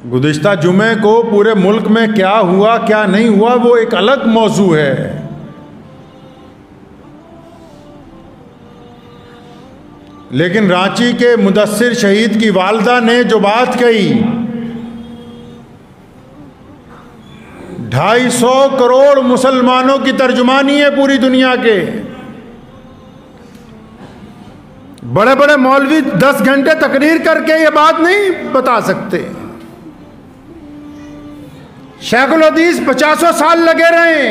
गुज़िश्ता जुमे को पूरे मुल्क में क्या हुआ क्या नहीं हुआ वो एक अलग मौजू है, लेकिन रांची के मुदस्सिर शहीद की वालदा ने जो बात कही, 250 करोड़ मुसलमानों की तर्जुमानी है पूरी दुनिया के। बड़े बड़े मौलवी 10 घंटे तकरीर करके ये बात नहीं बता सकते। शेखुल हदीस 50 साल लगे रहे,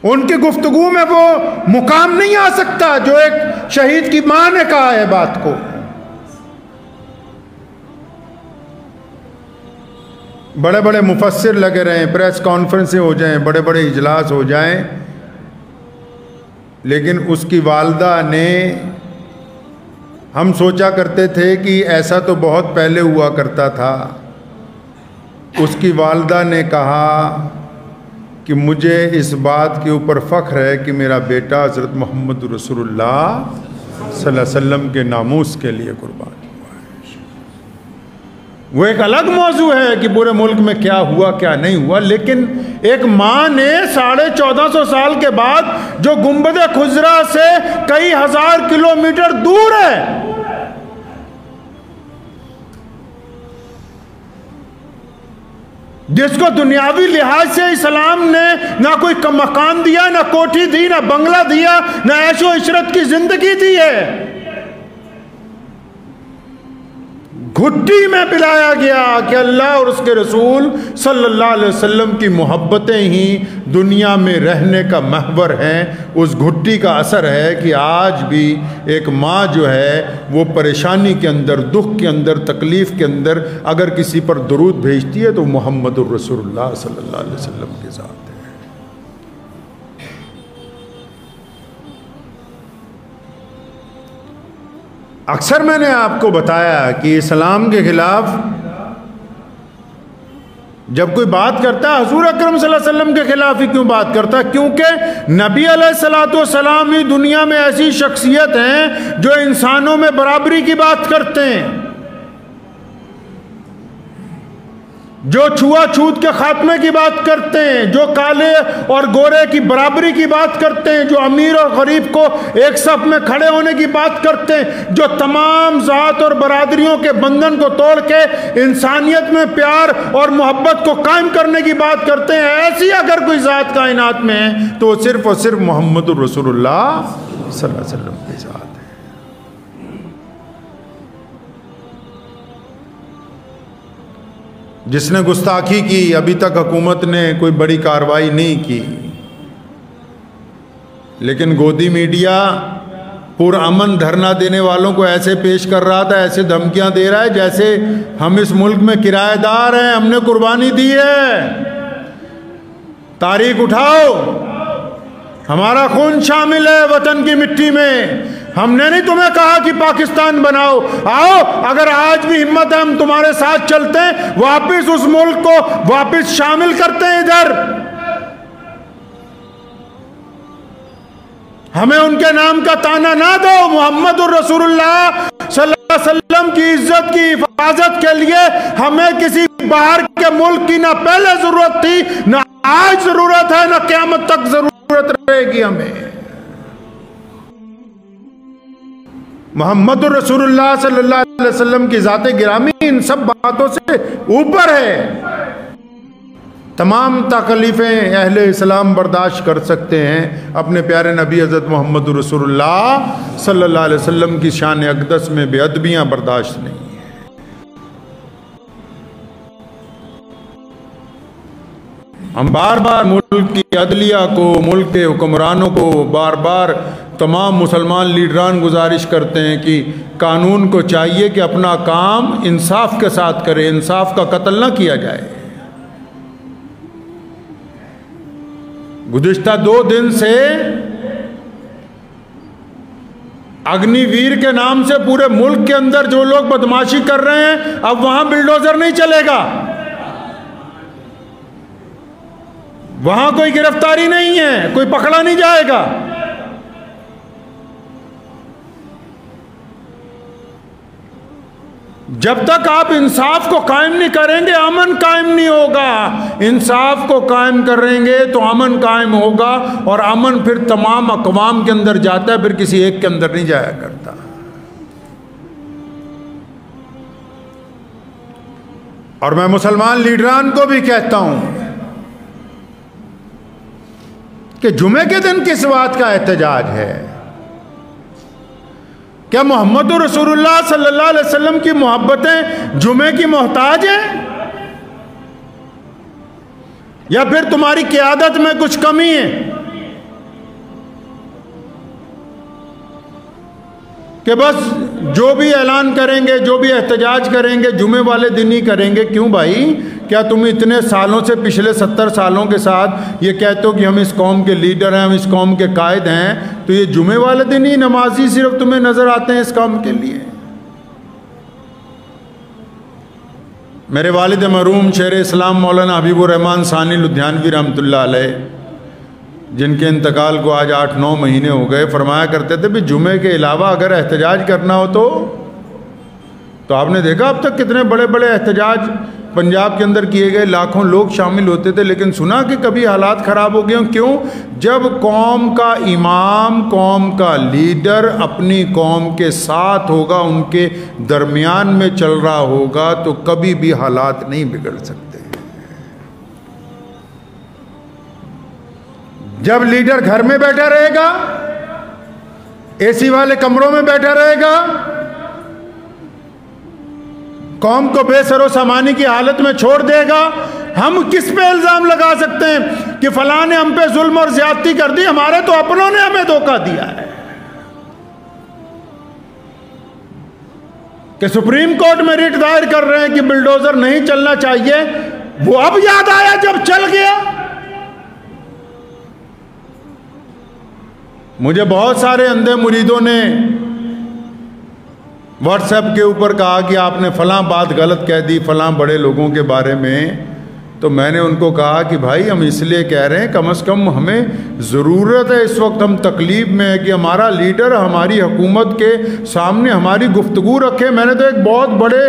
उनकी गुफ्तगू में वो मुकाम नहीं आ सकता जो एक शहीद की मां ने कहा है बात को। बड़े बड़े मुफस्सिर लगे रहे, प्रेस कॉन्फ्रेंसें हो जाएं, बड़े बड़े इजलास हो जाएं, लेकिन उसकी वालदा ने, हम सोचा करते थे कि ऐसा तो बहुत पहले हुआ करता था, उसकी वालदा ने कहा कि मुझे इस बात के ऊपर फ़ख्र है कि मेरा बेटा हज़रत मोहम्मद रसूलुल्लाह सल्लल्लाहु अलैहि वसल्लम के नामूस के लिए कुर्बान हुआ है। वो एक अलग मौजू है कि पूरे मुल्क में क्या हुआ क्या नहीं हुआ, लेकिन एक माँ ने 1450 साल के बाद जो गुंबद खुजरा से कई हजार किलोमीटर दूर है, जिसको दुनियावी लिहाज से इस्लाम ने ना कोई मकान दिया, ना कोठी दी, ना बंगला दिया, ना ऐशो इशरत की जिंदगी दी है, घुट्टी में पिलाया गया कि अल्लाह और उसके रसूल सल्लल्लाहु अलैहि वसल्लम की मोहब्बतें ही दुनिया में रहने का महवर हैं। उस घुट्टी का असर है कि आज भी एक माँ जो है वो परेशानी के अंदर, दुख के अंदर, तकलीफ़ के अंदर अगर किसी पर दुरूद भेजती है तो मोहम्मदुर रसूलुल्लाह सल्लल्लाहु अलैहि वसल्लम के साथ है। अक्सर मैंने आपको बताया कि इस्लाम के खिलाफ जब कोई बात करता है, हुजूर अकरम सल्लल्लाहु अलैहि वसल्लम के खिलाफ ही क्यों बात करता है? क्योंकि नबी अलैहिस्सलातु वस्सलाम ही दुनिया में ऐसी शख्सियत हैं जो इंसानों में बराबरी की बात करते हैं, जो छुआछूत के खात्मे की बात करते हैं, जो काले और गोरे की बराबरी की बात करते हैं, जो अमीर और गरीब को एक सफ में खड़े होने की बात करते हैं, जो तमाम ज़ात और बरादरियों के बंधन को तोड़ के इंसानियत में प्यार और मोहब्बत को कायम करने की बात करते हैं। ऐसी अगर कोई ज़ात कायनात में है तो वो सिर्फ और सिर्फ मोहम्मदुर रसूलुल्लाह सल्लल्लाहु अलैहि वसल्लम के साथ है। जिसने गुस्ताखी की, अभी तक हुकूमत ने कोई बड़ी कार्रवाई नहीं की, लेकिन गोदी मीडिया पुरअमन धरना देने वालों को ऐसे पेश कर रहा था, ऐसे धमकियां दे रहा है जैसे हम इस मुल्क में किराएदार हैं, हमने कुर्बानी दी है, तारीख उठाओ, हमारा खून शामिल है वतन की मिट्टी में, हमने नहीं तुम्हें कहा कि पाकिस्तान बनाओ, आओ, अगर आज भी हिम्मत है हम तुम्हारे साथ चलते हैं, वापस उस मुल्क को वापस शामिल करते हैं इधर। हमें उनके नाम का ताना ना दो। मोहम्मदुर रसूलुल्लाह सल्लल्लाहु अलैहि वसल्लम की इज्जत की हिफाजत के लिए हमें किसी बाहर के मुल्क की ना पहले जरूरत थी, ना आज जरूरत है, ना क़यामत तक जरूरत रहेगी। हमें मोहम्मदुर रसूलुल्लाह सल्लल्लाहु अलैहि वसल्लम की ज़ात गिरामी इन सब बातों से ऊपर है। तमाम तकलीफ़ें अहले इस्लाम बर्दाश्त कर सकते हैं, अपने प्यारे नबी हज़रत मोहम्मदुर रसूलुल्लाह सल्लल्लाहु अलैहि वसल्लम की शान अक़दस में बेअदबियाँ बर्दाश्त नहीं है। हम बार बार मुल्क की अदलिया को, मुल्क के हुक्मरानों को बार बार तमाम मुसलमान लीडरान गुजारिश करते हैं कि कानून को चाहिए कि अपना काम इंसाफ के साथ करे, इंसाफ का कत्ल ना किया जाए। गुज़िश्ता 2 दिन से अग्निवीर के नाम से पूरे मुल्क के अंदर जो लोग बदमाशी कर रहे हैं, अब वहां बिल्डोजर नहीं चलेगा, वहां कोई गिरफ्तारी नहीं है, कोई पकड़ा नहीं जाएगा। जब तक आप इंसाफ को कायम नहीं करेंगे अमन कायम नहीं होगा। इंसाफ को कायम करेंगे तो अमन कायम होगा, और अमन फिर तमाम अक़वाम के अंदर जाता है, फिर किसी एक के अंदर नहीं जाया करता। और मैं मुसलमान लीडरान को भी कहता हूं कि जुमे के दिन किस बात का एहतजाज है? क्या मोहम्मद रसूलुल्लाह सल्लल्लाहु अलैहि वसल्लम की मोहब्बतें जुमे की मोहताज हैं, या फिर तुम्हारी क़ियादत में कुछ कमी है कि बस जो भी ऐलान करेंगे, जो भी एहतजाज करेंगे जुमे वाले दिन ही करेंगे? क्यों भाई, क्या तुम इतने सालों से, पिछले 70 सालों के साथ ये कहते हो कि हम इस कौम के लीडर हैं, हम इस कौम के कायद हैं, तो ये जुमे वाले दिन ही नमाजी सिर्फ तुम्हें नजर आते हैं इस काम के लिए? मेरे वालिद मरूम शेर इस्लाम मौलाना हबीबुर रहमान सानी लुधियानवी रहमतुल्लाह अलैह, जिनके इंतकाल को आज 8-9 महीने हो गए, फरमाया करते थे भी जुमे के अलावा अगर एहतजाज करना हो तो आपने देखा अब तक कितने बड़े बड़े एहतजाज पंजाब के अंदर किए गए, लाखों लोग शामिल होते थे, लेकिन सुना कि कभी हालात ख़राब हो गए। क्यों? जब कौम का इमाम, कौम का लीडर अपनी कौम के साथ होगा, उनके दरमियान में चल रहा होगा, तो कभी भी हालात नहीं बिगड़ सकते। जब लीडर घर में बैठा रहेगा, एसी वाले कमरों में बैठा रहेगा, कौम को बेसरो सामानी की हालत में छोड़ देगा, हम किस पे इल्जाम लगा सकते हैं कि फलां ने हम पे जुल्म और ज्यादती कर दी? हमारे तो अपनों ने हमें धोखा दिया है। कि सुप्रीम कोर्ट में रिट दायर कर रहे हैं कि बुलडोजर नहीं चलना चाहिए, वो अब याद आया जब चल गया। मुझे बहुत सारे अंधे मुरीदों ने व्हाट्सएप के ऊपर कहा कि आपने फलां बात गलत कह दी फलां बड़े लोगों के बारे में। तो मैंने उनको कहा कि भाई हम इसलिए कह रहे हैं, कम से कम हमें ज़रूरत है, इस वक्त हम तकलीफ में है कि हमारा लीडर हमारी हुकूमत के सामने हमारी गुफ्तगू रखे। मैंने तो एक बहुत बड़े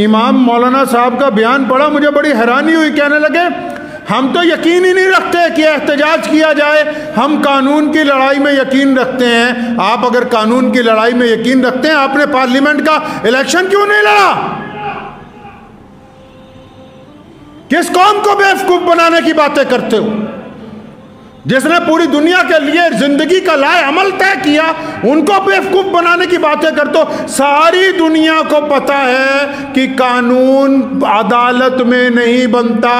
इमाम मौलाना साहब का बयान पढ़ा, मुझे बड़ी हैरानी हुई। कहने लगे हम तो यकीन ही नहीं रखते कि एहतजाज किया जाए, हम कानून की लड़ाई में यकीन रखते हैं। आप अगर कानून की लड़ाई में यकीन रखते हैं, आपने पार्लियामेंट का इलेक्शन क्यों नहीं लड़ा? किस कौम को बेवकूफ बनाने की बातें करते हो? जिसने पूरी दुनिया के लिए जिंदगी का लाए अमल तय किया, उनको बेवकूफ बनाने की बातें करते हो। सारी दुनिया को पता है कि कानून अदालत में नहीं बनता,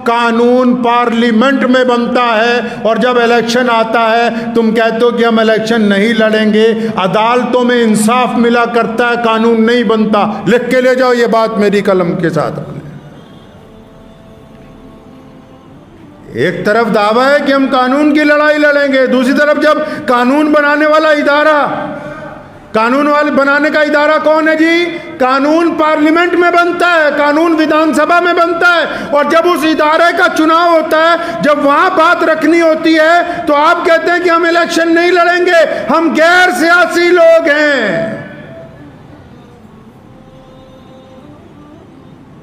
कानून पार्लियामेंट में बनता है। और जब इलेक्शन आता है तुम कहते हो कि हम इलेक्शन नहीं लड़ेंगे, अदालतों में इंसाफ मिला करता है, कानून नहीं बनता। लिख के ले जाओ ये बात मेरी कलम के साथ। एक तरफ दावा है कि हम कानून की लड़ाई लड़ेंगे, दूसरी तरफ जब कानून बनाने वाला इदारा, कानून वाले बनाने का इदारा कौन है जी? कानून पार्लियामेंट में बनता है, कानून विधानसभा में बनता है। और जब उस इदारे का चुनाव होता है, जब वहां बात रखनी होती है, तो आप कहते हैं कि हम इलेक्शन नहीं लड़ेंगे, हम गैर सियासी लोग हैं।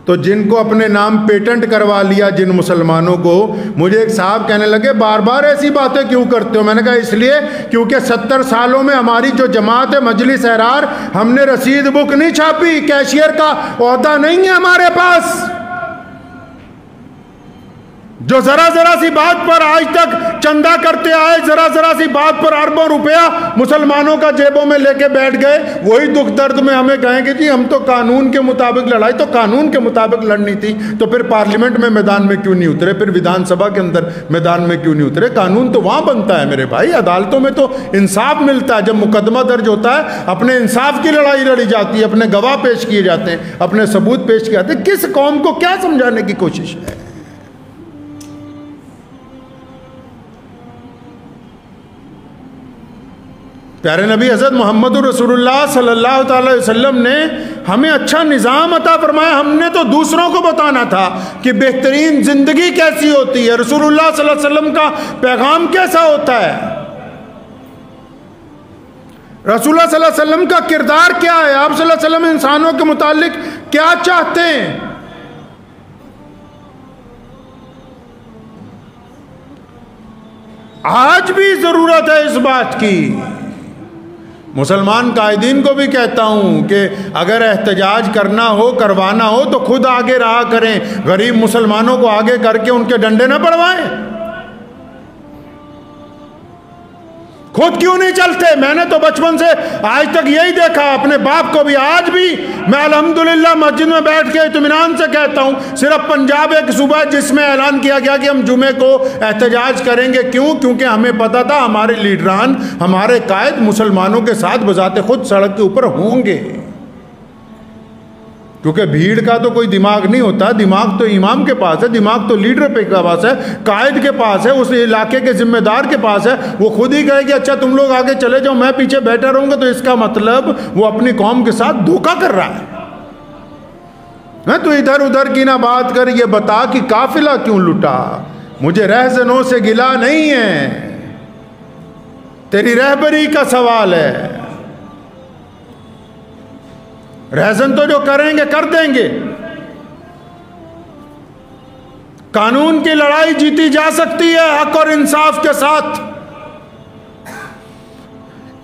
तो जिनको अपने नाम पेटेंट करवा लिया जिन मुसलमानों को, मुझे एक साहब कहने लगे बार बार ऐसी बातें क्यों करते हो? मैंने कहा इसलिए क्योंकि 70 सालों में हमारी जो जमात है मजलिस एहरार, हमने रसीद बुक नहीं छापी, कैशियर का ओहदा नहीं है हमारे पास। जो जरा जरा सी बात पर आज तक चंदा करते आए, जरा जरा सी बात पर अरबों रुपया मुसलमानों का जेबों में लेके बैठ गए, वही दुख दर्द में हमें कहेंगे जी हम तो कानून के मुताबिक लड़ाई। तो कानून के मुताबिक लड़नी थी तो फिर पार्लियामेंट में मैदान में क्यों नहीं उतरे? फिर विधानसभा के अंदर मैदान में क्यों नहीं उतरे? कानून तो वहां बनता है मेरे भाई, अदालतों में तो इंसाफ मिलता है। जब मुकदमा दर्ज होता है, अपने इंसाफ की लड़ाई लड़ी जाती है, अपने गवाह पेश किए जाते हैं, अपने सबूत पेश किए जाते हैं। किस कौम को क्या समझाने की कोशिश है? प्यारे नबी हज़रत मोहम्मद रसूलुल्लाह सल्लल्लाहु अलैहि वसल्लम ने हमें अच्छा निज़ाम अता फरमाया। हमने तो दूसरों को बताना था कि बेहतरीन ज़िंदगी कैसी होती है, रसूलुल्लाह सल्लल्लाहु अलैहि वसल्लम का पैगाम कैसा होता है, रसूलुल्लाह सल्लल्लाहु अलैहि वसल्लम का किरदार क्या है, आप सल्लल्लाहु अलैहि वसल्लम इंसानों के मुतालिक क्या चाहते हैं? आज भी जरूरत है इस बात की। मुसलमान कायदीन को भी कहता हूं कि अगर एहतजाज करना हो, करवाना हो तो खुद आगे रहा करें, गरीब मुसलमानों को आगे करके उनके डंडे न पड़वाएं। खुद क्यों नहीं चलते? मैंने तो बचपन से आज तक यही देखा, अपने बाप को भी। आज भी मैं अल्हम्दुलिल्लाह मस्जिद में बैठ के इत्मीनान से कहता हूं, सिर्फ पंजाब एक सूबा जिसमें ऐलान किया गया कि हम जुमे को एहतजाज करेंगे। क्यों? क्योंकि हमें पता था हमारे लीडरान, हमारे कायद मुसलमानों के साथ बजाते खुद सड़क के ऊपर होंगे। क्योंकि भीड़ का तो कोई दिमाग नहीं होता, दिमाग तो इमाम के पास है, दिमाग तो लीडर के पास है, कायद के पास है, उस इलाके के जिम्मेदार के पास है। वो खुद ही कहे कि अच्छा तुम लोग आगे चले जाओ, मैं पीछे बैठा रहूंगा, तो इसका मतलब वो अपनी कौम के साथ धोखा कर रहा है। तो इधर उधर की ना बात कर, ये बता कि काफिला क्यों लुटा। मुझे रहजनों से गिला नहीं है, तेरी रहबरी का सवाल है। रहजन तो जो करेंगे कर देंगे। कानून की लड़ाई जीती जा सकती है हक और इंसाफ के साथ।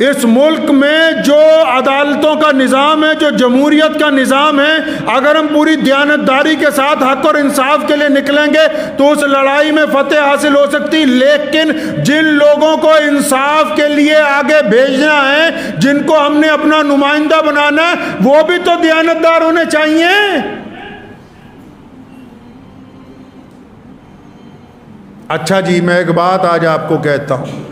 इस मुल्क में जो अदालतों का निज़ाम है, जो जमहूरियत का निज़ाम है, अगर हम पूरी दयानतदारी के साथ हक और इंसाफ के लिए निकलेंगे तो उस लड़ाई में फतेह हासिल हो सकती। लेकिन जिन लोगों को इंसाफ के लिए आगे भेजना है, जिनको हमने अपना नुमाइंदा बनाना है, वो भी तो दयानतदार होने चाहिए। अच्छा जी, मैं एक बात आज आपको कहता हूं,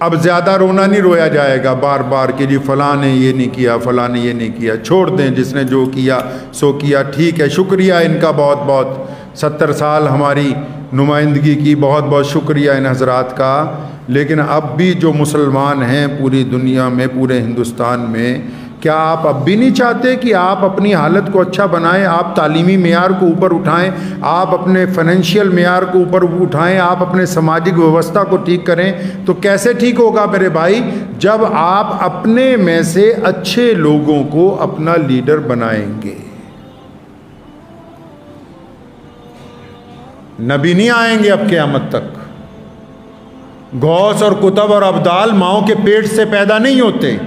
अब ज़्यादा रोना नहीं रोया जाएगा बार बार कि जी फलां ने ये नहीं किया, फलां ने ये नहीं किया। छोड़ दें, जिसने जो किया सो किया, ठीक है। शुक्रिया इनका बहुत बहुत, 70 साल हमारी नुमाइंदगी की, बहुत बहुत शुक्रिया इन हजरात का। लेकिन अब भी जो मुसलमान हैं पूरी दुनिया में, पूरे हिंदुस्तान में, क्या आप अब भी नहीं चाहते कि आप अपनी हालत को अच्छा बनाएं, आप तालीमी मेयार को ऊपर उठाएं, आप अपने फाइनेंशियल मेयार को ऊपर उठाएं, आप अपने सामाजिक व्यवस्था को ठीक करें? तो कैसे ठीक होगा मेरे भाई? जब आप अपने में से अच्छे लोगों को अपना लीडर बनाएंगे। नबी नहीं आएंगे अब क़यामत तक। गौस और कुतुब और अब्दाल माओ के पेट से पैदा नहीं होते।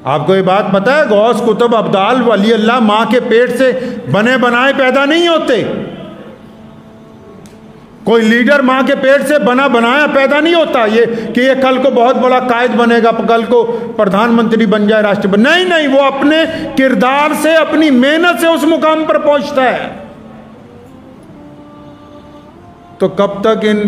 आपको ये बात पता है? गौस, कुतुब, अब्दाल, वली अल्लाह माँ के पेट से बने बनाए पैदा नहीं होते। कोई लीडर माँ के पेट से बना बनाया पैदा नहीं होता। ये कि ये कल को बहुत बड़ा कायद बनेगा, कल को प्रधानमंत्री बन जाए, राष्ट्रपति, नहीं नहीं, वो अपने किरदार से, अपनी मेहनत से उस मुकाम पर पहुंचता है। तो कब तक इन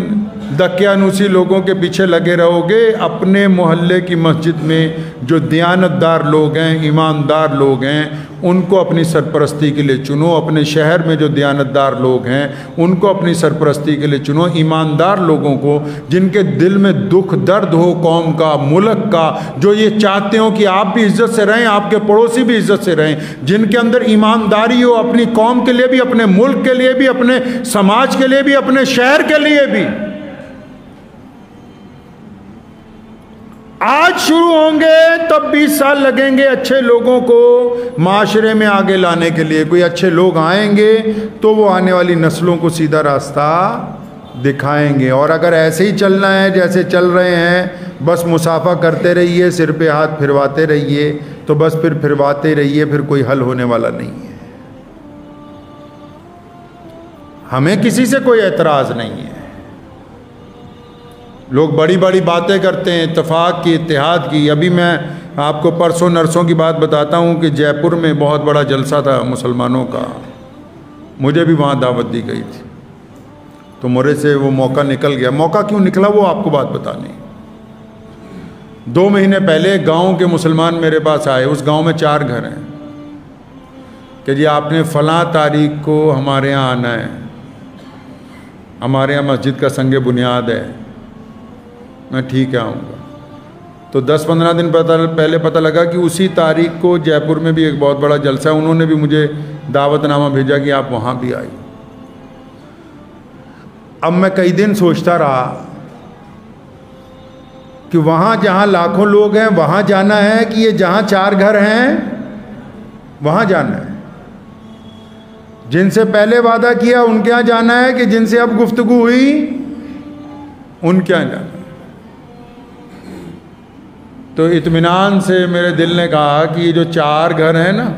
दकियानूसी लोगों के पीछे लगे रहोगे? अपने मोहल्ले की मस्जिद में जो दयानतदार लोग हैं, ईमानदार लोग हैं, उनको अपनी सरपरस्ती के लिए चुनो। अपने शहर में जो दयानतदार लोग हैं उनको अपनी सरपरस्ती के लिए चुनो। ईमानदार लोगों को, जिनके दिल में दुख दर्द हो कौम का, मुल्क का, जो ये चाहते हो कि आप भी इज्जत से रहें, आपके पड़ोसी भी इज्जत से रहें, जिनके अंदर ईमानदारी हो अपनी कौम के लिए भी, अपने मुल्क के लिए भी, अपने समाज के लिए भी, अपने शहर के लिए भी। आज शुरू होंगे तब 20 साल लगेंगे अच्छे लोगों को माशरे में आगे लाने के लिए। कोई अच्छे लोग आएंगे तो वो आने वाली नस्लों को सीधा रास्ता दिखाएंगे। और अगर ऐसे ही चलना है जैसे चल रहे हैं, बस मुसाफा करते रहिए, सिर पे हाथ फिरवाते रहिए, तो बस फिर फिरवाते रहिए, फिर कोई हल होने वाला नहीं है। हमें किसी से कोई एतराज़ नहीं है। लोग बड़ी बड़ी बातें करते हैं इत्तेफाक की, इत्तेहाद की। अभी मैं आपको परसों नरसों की बात बताता हूँ कि जयपुर में बहुत बड़ा जलसा था मुसलमानों का, मुझे भी वहाँ दावत दी गई थी, तो मेरे से वो मौका निकल गया। मौका क्यों निकला वो आपको बात बतानी। 2 महीने पहले गांव के मुसलमान मेरे पास आए। उस गांव में 4 घर हैं कि जी आपने फ़लाँ तारीख को हमारे यहाँ आना है, हमारे यहाँ मस्जिद का संग बुनियाद है। मैं ठीक है आऊँगा। तो 10-15 दिन पहले पता लगा कि उसी तारीख को जयपुर में भी एक बहुत बड़ा जलसा है। उन्होंने भी मुझे दावतनामा भेजा कि आप वहाँ भी आइए। अब मैं कई दिन सोचता रहा कि वहाँ जहाँ लाखों लोग हैं वहाँ जाना है, कि ये जहाँ 4 घर हैं वहाँ जाना है? जिनसे पहले वादा किया उनके यहाँ जाना है, कि जिनसे अब गुफ्तगू हुई उनके यहाँ जाना है? तो इत्मीनान से मेरे दिल ने कहा कि ये जो 4 घर हैं ना,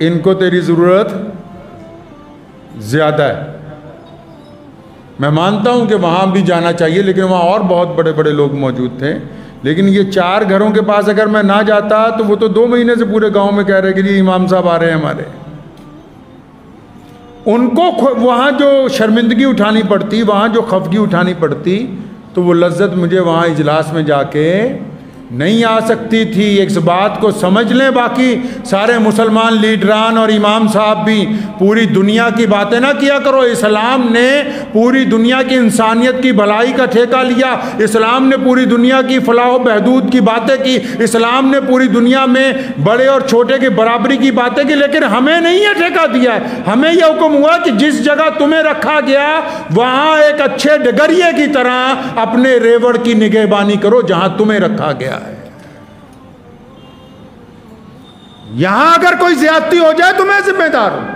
इनको तेरी ज़रूरत ज़्यादा है। मैं मानता हूं कि वहां भी जाना चाहिए, लेकिन वहां और बहुत बड़े बड़े लोग मौजूद थे। लेकिन ये 4 घरों के पास अगर मैं ना जाता तो वो तो 2 महीने से पूरे गांव में कह रहे कि जी इमाम साहब आ रहे हैं हमारे। उनको वहां जो शर्मिंदगी उठानी पड़ती, वहां जो खफगी उठानी पड़ती, तो वो लज्जत मुझे वहां इजलास में जाके नहीं आ सकती थी। इस बात को समझ लें बाकी सारे मुसलमान लीडरान और इमाम साहब भी, पूरी दुनिया की बातें ना किया करो। इस्लाम ने पूरी दुनिया की इंसानियत की भलाई का ठेका लिया। इस्लाम ने पूरी दुनिया की फलाह बहदूद की बातें की। इस्लाम ने पूरी दुनिया में बड़े और छोटे की बराबरी की बातें की, लेकिन हमें नहीं ये ठेका दिया है। हमें यह हुक्म हुआ कि जिस जगह तुम्हें रखा गया वहां एक अच्छे डगरिये की तरह अपने रेवड़ की निगहबानी करो जहां तुम्हें रखा गया। यहां अगर कोई ज्यादती हो जाए तो मैं जिम्मेदार हूं।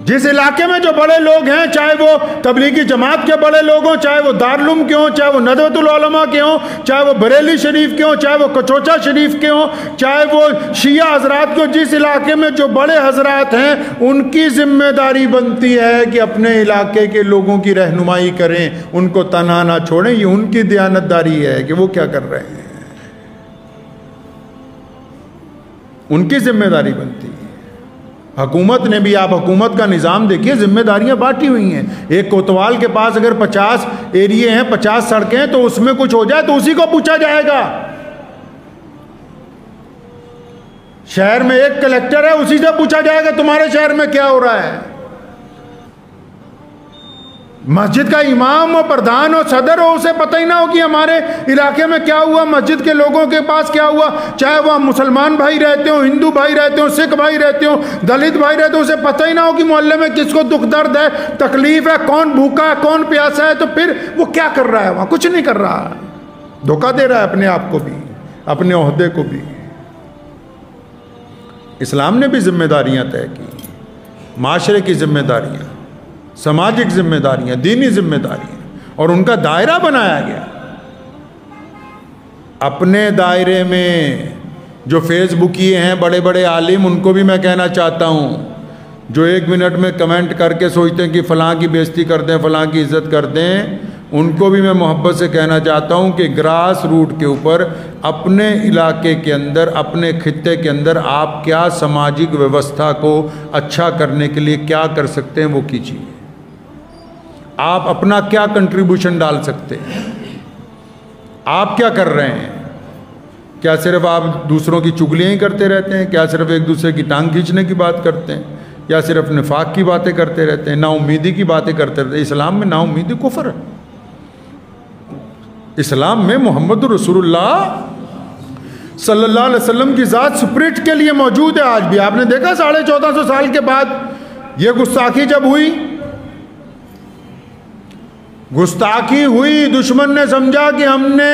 जिस इलाके में जो बड़े लोग हैं, चाहे वो तबलीगी जमात के बड़े लोग हों, चाहे वो दारुल के हों, चाहे वो नदवतुल उलमा के हों, चाहे वो बरेली शरीफ के हों, चाहे वो कचोचा शरीफ के हों, चाहे वो शिया हजरात के हों, जिस इलाके में जो बड़े हजरात हैं उनकी जिम्मेदारी बनती है कि अपने इलाके के लोगों की रहनुमाई करें, उनको तन्हा ना छोड़ें। ये उनकी दयानतदारी है कि वो क्या कर रहे हैं, उनकी जिम्मेदारी बनती है। हुकूमत ने भी, आप हुकूमत का निज़ाम देखिए, जिम्मेदारियां बांटी हुई हैं। एक कोतवाल के पास अगर 50 एरिए हैं, 50 सड़कें हैं, तो उसमें कुछ हो जाए तो उसी को पूछा जाएगा। शहर में एक कलेक्टर है, उसी से पूछा जाएगा तुम्हारे शहर में क्या हो रहा है। मस्जिद का इमाम और प्रधान और सदर हो, उसे पता ही ना हो कि हमारे इलाके में क्या हुआ, मस्जिद के लोगों के पास क्या हुआ। चाहे वह मुसलमान भाई रहते हो, हिंदू भाई रहते हो, सिख भाई रहते हो, दलित भाई रहते हो, उसे पता ही ना हो कि मोहल्ले में किसको दुख दर्द है, तकलीफ है, कौन भूखा है, कौन प्यासा है। तो फिर वो क्या कर रहा है वहां? कुछ नहीं कर रहा है, धोखा दे रहा है अपने आप को भी, अपने ओहदे को भी। इस्लाम ने भी जिम्मेदारियां तय की, माशरे की जिम्मेदारियां, सामाजिक जिम्मेदारियां, दीनी जिम्मेदारियां, और उनका दायरा बनाया गया। अपने दायरे में जो फेसबुकिए हैं बड़े बड़े आलिम, उनको भी मैं कहना चाहता हूं, जो 1 मिनट में कमेंट करके सोचते हैं कि फ़लाँ की बेइज्जती कर दें, फ़लाँ की इज़्ज़त कर दें, उनको भी मैं मोहब्बत से कहना चाहता हूं कि ग्रास रूट के ऊपर अपने इलाके के अंदर, अपने खित्ते के अंदर आप क्या सामाजिक व्यवस्था को अच्छा करने के लिए क्या कर सकते हैं वो कीजिए। आप अपना क्या कंट्रीब्यूशन डाल सकते हैं, आप क्या कर रहे हैं? क्या सिर्फ आप दूसरों की चुगलियां ही करते रहते हैं? क्या सिर्फ एक दूसरे की टांग खींचने की बात करते हैं? या सिर्फ निफाक की बातें करते रहते हैं, नाउम्मीदी की बातें करते रहते हैं? इस्लाम में नाउम्मीदी कुफ्र है। इस्लाम में मोहम्मद रसूलुल्लाह सल्लल्लाहु अलैहि वसल्लम की ज़ात स्पिरिट के लिए मौजूद है। आज भी आपने देखा 1450 साल के बाद ये गुस्ताखी जब हुई, गुस्ताखी हुई, दुश्मन ने समझा कि हमने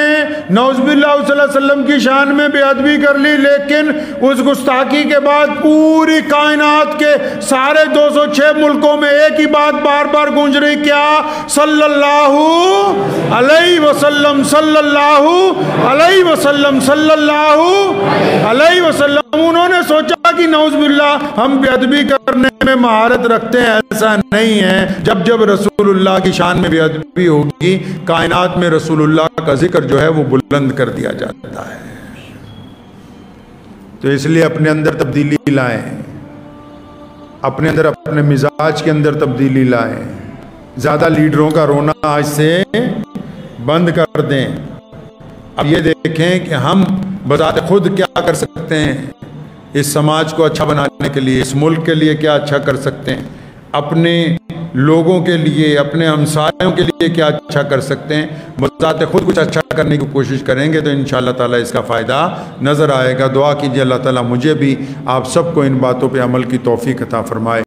नौज़ुबिल्लाह सल्लल्लाहु अलैहि वसल्लम की शान में बेअदबी कर ली, लेकिन उस गुस्ताखी के बाद पूरी कायनात के सारे 206 मुल्कों में एक ही बात बार बार गूंज रही, क्या? सल्लल्लाहु अलैहि वसल्लम, सल्लल्लाहु अलैहि वसल्लम, सल्लल्लाहु अलैहि वसल्लम। उन्होंने सोचा कि नौज़ुबिल्लाह हम बेअदबी करने में महारत रखते हैं, ऐसा नहीं है। जब जब रसूलुल्लाह की शान में बेअदबी होगी, कायनात में रसूलुल्लाह का जिक्र जो है वो बुलंद कर दिया जाता है। तो इसलिए अपने अंदर तब्दीली लाएं, अपने अंदर, अपने मिजाज के अंदर तब्दीली लाएं। ज़्यादा लीडरों का रोना आज से बंद कर दें। अब ये देखें कि हम बजाते खुद क्या कर सकते हैं, इस समाज को अच्छा बनाने के लिए, इस मुल्क के लिए क्या अच्छा कर सकते हैं, अपने लोगों के लिए, अपने हमसायों के लिए क्या अच्छा कर सकते हैं। बजाते खुद कुछ अच्छा करने की कोशिश करेंगे तो इंशाअल्लाह ताला इसका फ़ायदा नज़र आएगा। दुआ कीजिए अल्लाह ताला मुझे भी, आप सबको इन बातों पे अमल की तौफीक अता फरमाए।